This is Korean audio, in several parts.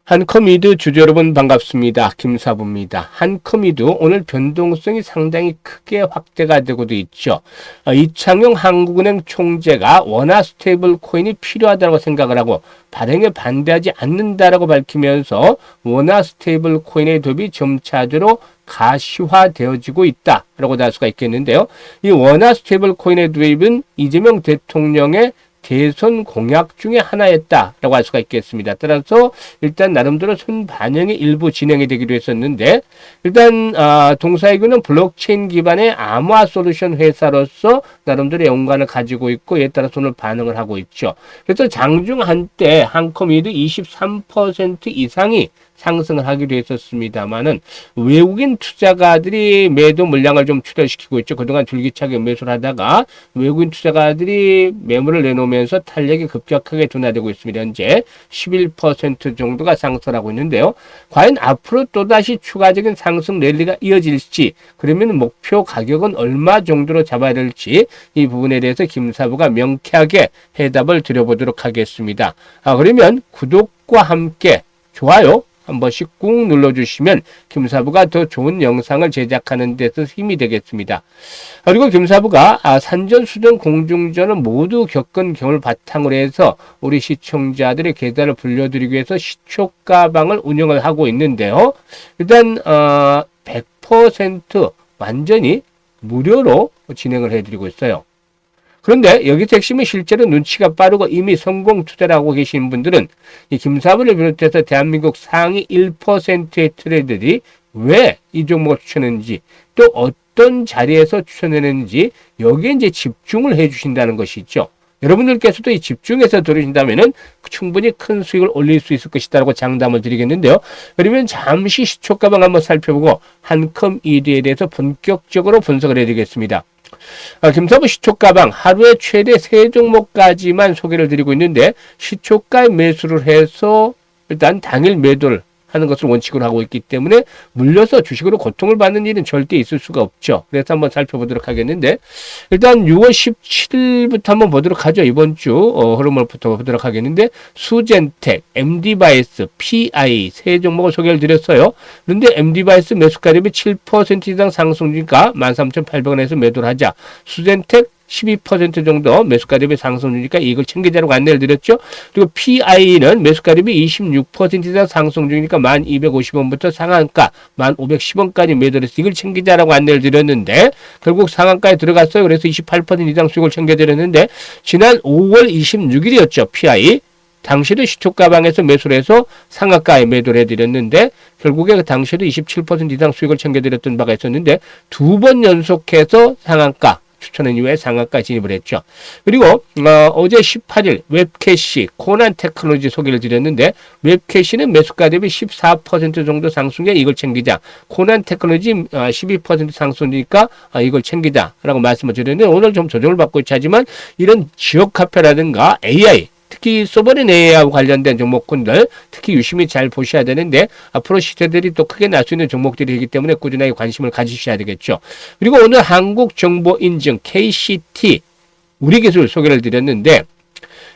한컴이드 주주 여러분 반갑습니다. 김사부입니다. 한컴이드 오늘 변동성이 상당히 크게 확대가 되고도 있죠. 이창용 한국은행 총재가 원화 스테이블 코인이 필요하다고 생각을 하고 발행에 반대하지 않는다라고 밝히면서 원화 스테이블 코인의 도입이 점차적으로 가시화되어지고 있다라고 할 수가 있겠는데요. 이 원화 스테이블 코인의 도입은 이재명 대통령의 대선 공약 중에 하나였다라고 할 수가 있겠습니다. 따라서 일단 나름대로 선반영이 일부 진행이 되기도 했었는데 일단 동사이그는 블록체인 기반의 암호화 솔루션 회사로서 나름대로 연관을 가지고 있고 이에 따라서 오늘 반응을 하고 있죠. 그래서 장중 한때 한컴이드 23% 이상이 상승을 하기도 했었습니다만은 외국인 투자가들이 매도 물량을 좀 출혈시키고 있죠. 그동안 줄기차게 매수를 하다가 외국인 투자가들이 매물을 내놓으면서 탄력이 급격하게 둔화되고 있습니다. 현재 11% 정도가 상승하고 있는데요. 과연 앞으로 또다시 추가적인 상승 랠리가 이어질지, 그러면 목표 가격은 얼마 정도로 잡아야 될지 이 부분에 대해서 김사부가 명쾌하게 해답을 드려보도록 하겠습니다. 그러면 구독과 함께 좋아요 한 번씩 꾹 눌러주시면 김사부가 더 좋은 영상을 제작하는 데서 힘이 되겠습니다. 그리고 김사부가 산전수전 공중전을 모두 겪은 경험을 바탕으로 해서 우리 시청자들의 계좌를 불려드리기 위해서 시초가방을 운영을 하고 있는데요. 일단 100% 완전히 무료로 진행을 해드리고 있어요. 그런데 여기서 핵심은 실제로 눈치가 빠르고 이미 성공 투자를 하고 계신 분들은 이 김사부를 비롯해서 대한민국 상위 1%의 트레이더들이 왜 이 종목을 추천했는지 또 어떤 자리에서 추천했는지 여기에 이제 집중을 해 주신다는 것이죠. 여러분들께서도 이 집중해서 들으신다면은 충분히 큰 수익을 올릴 수 있을 것이다라고 장담을 드리겠는데요. 그러면 잠시 시초가방 한번 살펴보고 한컴이드에 대해서 본격적으로 분석을 해드리겠습니다. 김사부 시초가방 하루에 최대 3종목까지만 소개를 드리고 있는데 시초가에 매수를 해서 일단 당일 매도를 하는 것을 원칙으로 하고 있기 때문에 물려서 주식으로 고통을 받는 일은 절대 있을 수가 없죠. 그래서 한번 살펴보도록 하겠는데 일단 6월 17일부터 한번 보도록 하죠. 이번 주 흐름을부터 보도록 하겠는데 수젠텍, MD바이스, PI 세 종목을 소개를 드렸어요. 그런데 MD바이스 매수가율이 7% 이상 상승 중이니까 13,800원에서 매도를 하자. 수젠텍 12% 정도 매수가 대비 상승 중이니까 이걸 챙기자라고 안내를 드렸죠. 그리고 PI는 매수가 대비 26% 이상 상승 중이니까 1250원부터 상한가 1510원까지 매도를 해서 이걸 챙기자라고 안내를 드렸는데 결국 상한가에 들어갔어요. 그래서 28% 이상 수익을 챙겨드렸는데 지난 5월 26일이었죠. PI. 당시도 시초가방에서 매수를 해서 상한가에 매도를 해드렸는데 결국에 그 당시도 27% 이상 수익을 챙겨드렸던 바가 있었는데 두 번 연속해서 상한가 추천한 이후에 상한가 진입을 했죠. 그리고 어제 18일 웹캐시 코난 테크놀로지 소개를 드렸는데 웹캐시는 매수가 대비 14% 정도 상승에 이걸 챙기자. 코난 테크놀로지 12% 상승이니까 이걸 챙기자라고 말씀을 드렸는데 오늘 좀 조정을 받고 있지 하지만 이런 지역화폐라든가 AI 특히 소버린 AI하고 관련된 종목군들 특히 유심히 잘 보셔야 되는데 앞으로 시세들이 또 크게 날 수 있는 종목들이기 때문에 꾸준하게 관심을 가지셔야 되겠죠. 그리고 오늘 한국정보인증 KCT 우리기술 소개를 드렸는데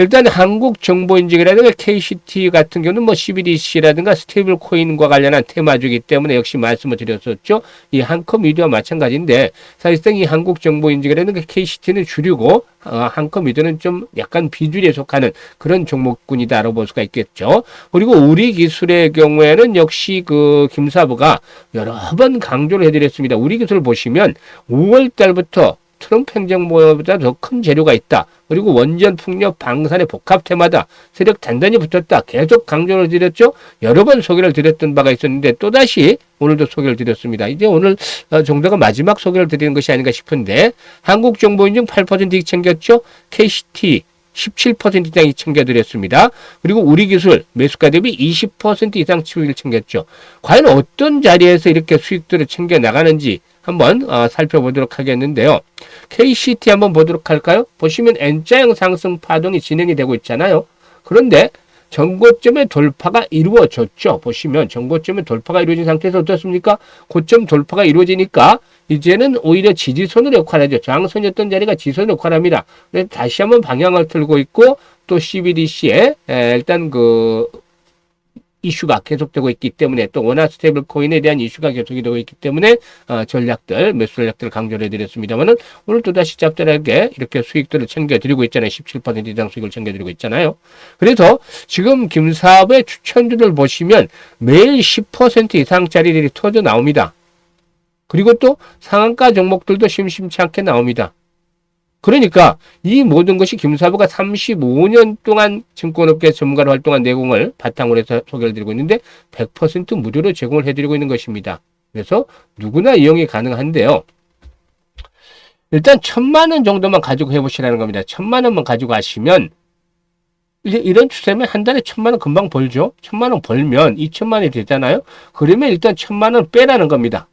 일단 한국정보인증이라든가 KCT 같은 경우는 뭐 CBDC라든가 스테이블 코인과 관련한 테마주이기 때문에 역시 말씀을 드렸었죠. 이 한컴이드와 마찬가지인데 사실상 이 한국정보인증이라든가 KCT는 주류고 한컴이드는 좀 약간 비주류에 속하는 그런 종목군이다라고 볼 수가 있겠죠. 그리고 우리기술의 경우에는 역시 그 김사부가 여러 번 강조를 해드렸습니다. 우리기술을 보시면 5월 달부터 트럼프 행정부보다 더 큰 재료가 있다. 그리고 원전, 풍력, 방산의 복합 테마다 세력 단단히 붙었다. 계속 강조를 드렸죠. 여러 번 소개를 드렸던 바가 있었는데 또다시 오늘도 소개를 드렸습니다. 이제 오늘 정도가 마지막 소개를 드리는 것이 아닌가 싶은데 한국정보인증 8% 이익 챙겼죠. KCT 17% 이상 챙겨드렸습니다. 그리고 우리기술 매수가 대비 20% 이상 수익을 챙겼죠. 과연 어떤 자리에서 이렇게 수익들을 챙겨 나가는지 한번 살펴보도록 하겠는데요. KCT 한번 보도록 할까요? 보시면 N자형 상승 파동이 진행이 되고 있잖아요. 그런데 전고점의 돌파가 이루어졌죠. 보시면 전고점의 돌파가 이루어진 상태에서 어떻습니까? 고점 돌파가 이루어지니까 이제는 오히려 지지선으로 역할하죠. 저항선이었던 자리가 지지선으로 역할합니다. 그래서 다시 한번 방향을 틀고 있고 또 CBDC에 일단 그 이슈가 계속되고 있기 때문에 또 원화 스테이블 코인에 대한 이슈가 계속되고 있기 때문에 전략들, 매수 전략들을 강조를 해드렸습니다만은 오늘 또다시 짭짤하게 이렇게 수익들을 챙겨드리고 있잖아요. 17% 이상 수익을 챙겨드리고 있잖아요. 그래서 지금 김사업의 추천주를 보시면 매일 10% 이상짜리들이 터져 나옵니다. 그리고 또 상한가 종목들도 심심치 않게 나옵니다. 그러니까 이 모든 것이 김사부가 35년 동안 증권업계 전문가로 활동한 내공을 바탕으로 해서 소개를 드리고 있는데 100% 무료로 제공을 해드리고 있는 것입니다. 그래서 누구나 이용이 가능한데요. 일단 1,000만 원 정도만 가지고 해보시라는 겁니다. 1,000만 원만 가지고 하시면 이런 추세면 한 달에 1,000만 원 금방 벌죠. 1,000만 원 벌면 2,000만 원이 되잖아요. 그러면 일단 1,000만 원 빼라는 겁니다.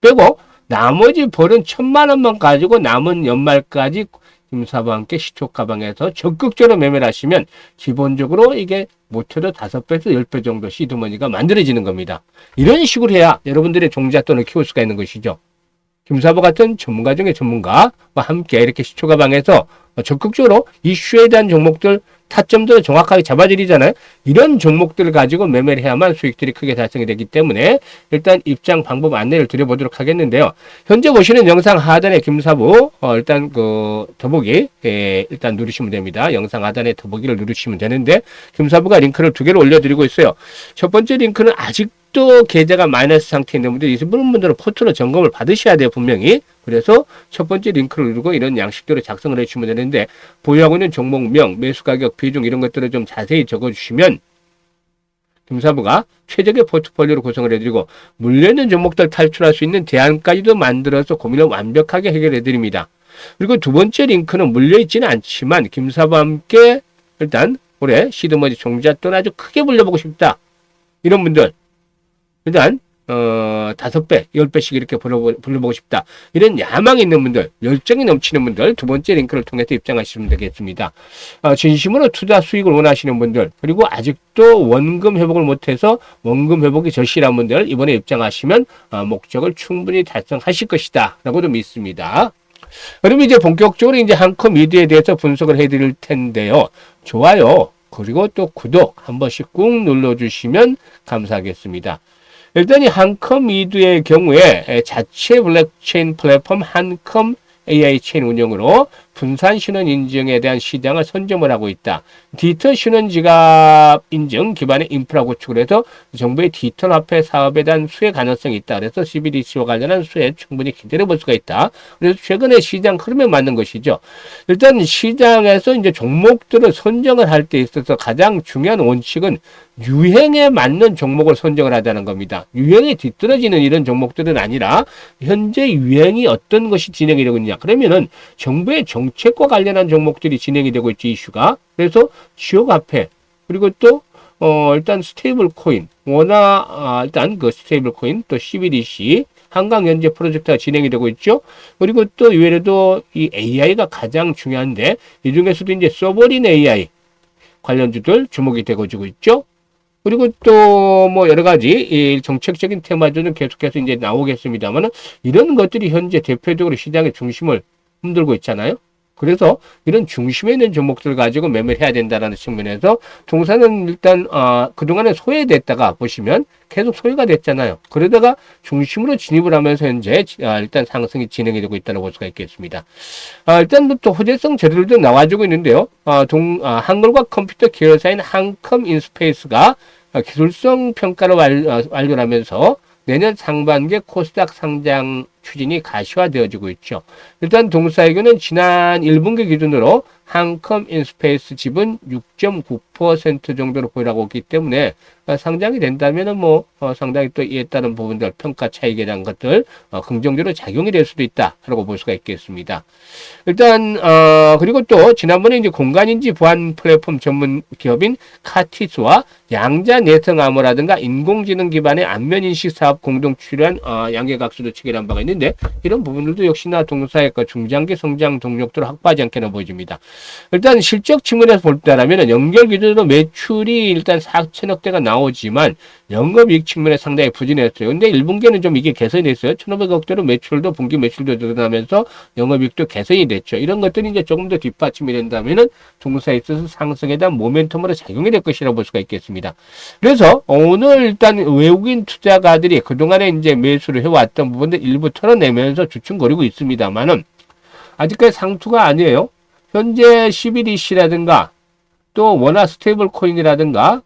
빼고 나머지 벌은 1,000만 원만 가지고 남은 연말까지 김사부와 함께 시초가방에서 적극적으로 매매를 하시면 기본적으로 이게 못해도 5배에서 10배 정도 시드머니가 만들어지는 겁니다. 이런 식으로 해야 여러분들의 종잣돈을 키울 수가 있는 것이죠. 김사부 같은 전문가 중에 전문가와 함께 이렇게 시초가방에서 적극적으로 이슈에 대한 종목들 타점들을 정확하게 잡아드리잖아요. 이런 종목들을 가지고 매매를 해야만 수익들이 크게 달성이 되기 때문에 일단 입장 방법 안내를 드려보도록 하겠는데요. 현재 보시는 영상 하단에 김사부 일단 그 더보기 일단 누르시면 됩니다. 영상 하단에 더보기를 누르시면 되는데 김사부가 링크를 2개를 올려드리고 있어요. 첫 번째 링크는 아직도 계좌가 마이너스 상태에 있는 분들, 이런 분들은 포트로 점검을 받으셔야 돼요, 분명히. 그래서 첫 번째 링크를 누르고 이런 양식대로 작성을 해주시면 되는데, 보유하고 있는 종목명, 매수 가격, 비중 이런 것들을 좀 자세히 적어주시면 김사부가 최적의 포트폴리오를 구성을 해드리고 물려있는 종목들 탈출할 수 있는 대안까지도 만들어서 고민을 완벽하게 해결해 드립니다. 그리고 두 번째 링크는 물려있지는 않지만 김사부와 함께 일단 올해 시드머니 종잣돈 아주 크게 불려보고 싶다, 이런 분들 일단 5배, 10배씩 이렇게 불러보고 싶다, 이런 야망이 있는 분들, 열정이 넘치는 분들 두 번째 링크를 통해서 입장하시면 되겠습니다. 진심으로 투자 수익을 원하시는 분들, 그리고 아직도 원금 회복을 못해서 원금 회복이 절실한 분들 이번에 입장하시면 목적을 충분히 달성하실 것이다 라고도 믿습니다. 그럼 이제 본격적으로 이제 한컴 미디어에 대해서 분석을 해드릴 텐데요. 좋아요, 그리고 또 구독 한 번씩 꾹 눌러주시면 감사하겠습니다. 일단 이 한컴 미드의 경우에 자체 블록체인 플랫폼 한컴 AI 체인 운영으로 분산 신원 인증에 대한 시장을 선점을 하고 있다. 디지털 신원 지갑 인증 기반의 인프라 구축을 해서 정부의 디지털 화폐 사업에 대한 수혜 가능성이 있다. 그래서 CBDC와 관련한 수혜 충분히 기대해 볼 수가 있다. 그래서 최근에 시장 흐름에 맞는 것이죠. 일단 시장에서 이제 종목들을 선정을 할 때 있어서 가장 중요한 원칙은 유행에 맞는 종목을 선정을 하자는 겁니다. 유행에 뒤떨어지는 이런 종목들은 아니라 현재 유행이 어떤 것이 진행이 되고 있느냐. 그러면은 정부의 정책과 관련한 종목들이 진행이 되고 있지, 이슈가. 그래서 지역화폐, 그리고 또 일단 스테이블 코인, 일단 그 스테이블 코인, 또 CBDC, 한강연재 프로젝트가 진행이 되고 있죠. 그리고 또 이외에도 이 AI가 가장 중요한데, 이 중에서도 이제 서버린 AI 관련주들 주목이 되어지고 있죠. 그리고 또 뭐 여러 가지 이 정책적인 테마들은 계속해서 이제 나오겠습니다만, 이런 것들이 현재 대표적으로 시장의 중심을 흔들고 있잖아요. 그래서 이런 중심에 있는 종목들을 가지고 매매를 해야 된다는 측면에서 동사는 일단 그동안에 소외됐다가 보시면 계속 소외가 됐잖아요. 그러다가 중심으로 진입을 하면서 현재 일단 상승이 진행이 되고 있다고 볼 수가 있겠습니다. 일단 또 호재성 재료들도 나와주고 있는데요. 한글과 컴퓨터 계열사인 한컴 인스페이스가 기술성 평가를 완료를 하면서 내년 상반기에 코스닥 상장 추진이 가시화되어지고 있죠. 일단 동사에게는 지난 1분기 기준으로 한컴 인스페이스 지분 6.9% 정도로 보유하고 있기 때문에 상장이 된다면은 상당히 또 이에 따른 부분들 평가 차익에 대한 것들 긍정적으로 작용이 될 수도 있다라고 볼 수가 있겠습니다. 일단 그리고 또 지난번에 이제 공간인지 보안 플랫폼 전문 기업인 카티스와 양자 내성 암호라든가 인공지능 기반의 안면 인식 사업 공동 출연 양계각수도 체결한 바가 있는데, 이런 부분들도 역시나 동사의 중장기 성장 동력들을 확보하지 않게는 보여집니다. 일단 실적 측면에서 볼 때라면 연결 기준으로 매출이 일단 4천억대가 나오지만 영업이익 측면에 상당히 부진했어요. 근데 1분기에는 좀 이게 개선이 됐어요. 1,500억대로 매출도 분기 매출도 늘어나면서 영업이익도 개선이 됐죠. 이런 것들이 이제 조금 더 뒷받침이 된다면은 종사에 있어서 상승에 대한 모멘텀으로 작용이 될 것이라고 볼 수가 있겠습니다. 그래서 오늘 일단 외국인 투자가들이 그동안에 이제 매수를 해왔던 부분들 일부 털어내면서 주춤거리고 있습니다만은 아직까지 상투가 아니에요. 현재 11EC라든가 또 원화 스테이블 코인이라든가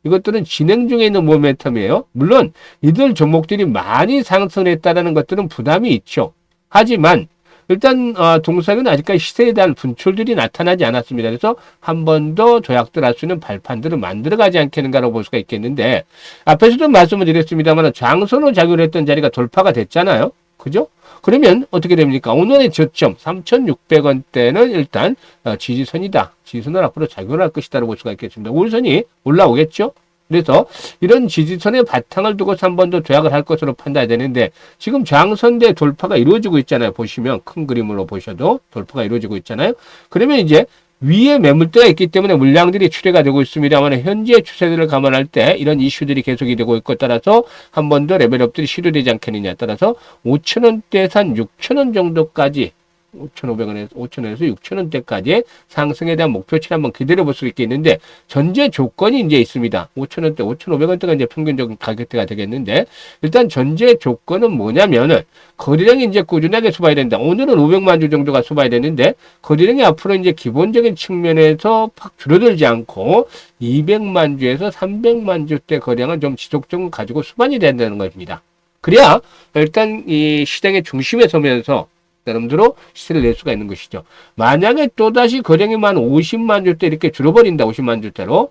이것들은 진행 중에 있는 모멘텀이에요. 물론 이들 종목들이 많이 상승했다는 것들은 부담이 있죠. 하지만 일단 동사는 아직까지 시세에 대한 분출들이 나타나지 않았습니다. 그래서 한 번 더 조약들 할 수 있는 발판들을 만들어가지 않겠는가라고 볼 수가 있겠는데 앞에서도 말씀을 드렸습니다만 장선으로 작용을 했던 자리가 돌파가 됐잖아요. 그죠? 그러면 어떻게 됩니까? 오늘의 저점 3,600원대는 일단 지지선이다. 지지선을 앞으로 작용을 할 것이다라고 볼 수가 있겠습니다. 우선이 올라오겠죠? 그래서 이런 지지선의 바탕을 두고서 한 번 더 조약을 할 것으로 판단이 되는데 지금 저항선대 돌파가 이루어지고 있잖아요. 보시면 큰 그림으로 보셔도 돌파가 이루어지고 있잖아요. 그러면 이제 위에 매물대가 있기 때문에 물량들이 출회가 되고 있습니다만 현재 추세들을 감안할 때 이런 이슈들이 계속이 되고 있고 따라서 한 번 더 레벨업들이 시도되지 않겠느냐 따라서 5,000원대에서 한 6,000원 정도까지 5,500원에서 6,000원대까지의 상승에 대한 목표치를 한번 기다려 볼 수 있겠는데 전제 조건이 이제 있습니다. 5,000원대, 5,500원대가 이제 평균적인 가격대가 되겠는데 일단 전제 조건은 뭐냐면은 거래량이 이제 꾸준하게 수봐야 된다. 오늘은 500만 주 정도가 수봐야 되는데 거래량이 앞으로 이제 기본적인 측면에서 팍 줄어들지 않고 200만 주에서 300만 주대 거래량은 좀 지속적으로 가지고 수반이 된다는 겁니다. 그래야 일단 이 시장의 중심에 서면서 나름대로 시세를 낼 수가 있는 것이죠. 만약에 또다시 거래량이만 50만 주대 이렇게 줄어버린다. 50만 주대로.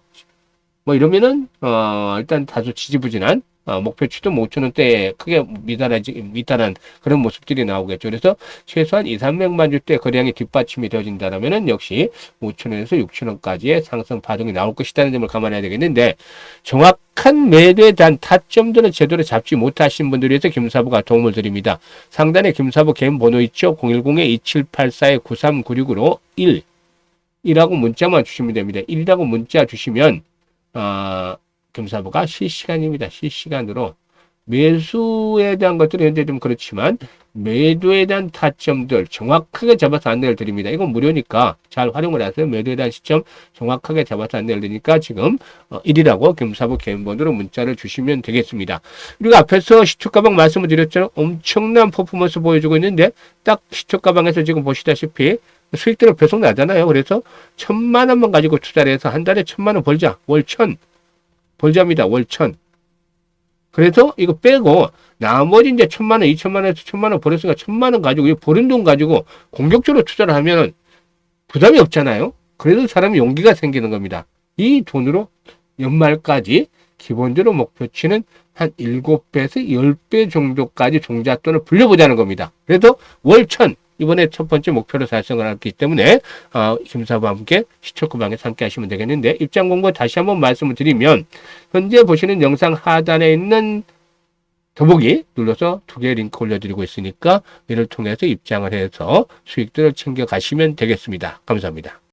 뭐 이러면은 일단 다소 지지부진한 목표치도 5,000원대에 크게 미달한 그런 모습들이 나오겠죠. 그래서 최소한 2, 300만 주대 거래량이 뒷받침이 되어진다면은 역시 5,000원에서 6,000원까지의 상승 파동이 나올 것이라는 점을 감안해야 되겠는데 정확한 매도에 대한 타점들은 제대로 잡지 못하신 분들을 위해서 김사부가 도움을 드립니다. 상단에 김사부 개인 번호 있죠? 010-2784-9396으로 1이라고 문자만 주시면 됩니다. 1이라고 문자 주시면 금사부가 실시간입니다. 실시간으로 매수에 대한 것들은 현재 좀 그렇지만 매도에 대한 타점들 정확하게 잡아서 안내를 드립니다. 이건 무료니까 잘 활용을 하세요. 매도에 대한 시점 정확하게 잡아서 안내를 드리니까 지금 1이라고 금사부 개인번호로 문자를 주시면 되겠습니다. 그리고 앞에서 시초가방 말씀을 드렸죠. 엄청난 퍼포먼스 보여주고 있는데 딱 시초가방에서 지금 보시다시피 수익들은 배속 나잖아요. 그래서 1,000만 원만 가지고 투자를 해서 한 달에 1,000만 원 벌자. 월 1,000 벌자입니다. 월 1,000. 그래서 이거 빼고 나머지 이제 1,000만 원, 2,000만 원에서 1,000만 원 벌었으니까 1,000만 원 가지고 이 버린 돈 가지고 공격적으로 투자를 하면 부담이 없잖아요. 그래서 사람이 용기가 생기는 겁니다. 이 돈으로 연말까지 기본적으로 목표치는 한 7배에서 10배 정도까지 종잣돈을 불려보자는 겁니다. 그래서 월 1,000 이번에 첫 번째 목표로 달성을 했기 때문에 김사부와 함께 시초구방에서 함께 하시면 되겠는데 입장 공고 다시 한번 말씀을 드리면 현재 보시는 영상 하단에 있는 더보기 눌러서 2개의 링크 올려드리고 있으니까 이를 통해서 입장을 해서 수익들을 챙겨 가시면 되겠습니다. 감사합니다.